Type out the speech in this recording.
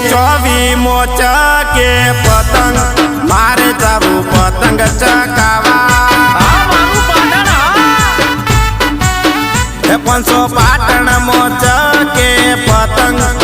ચોવી મોચ કે પતંગ મારે તારું પતંગ ચકાવા 500 પાટણ મોચ કે પતંગ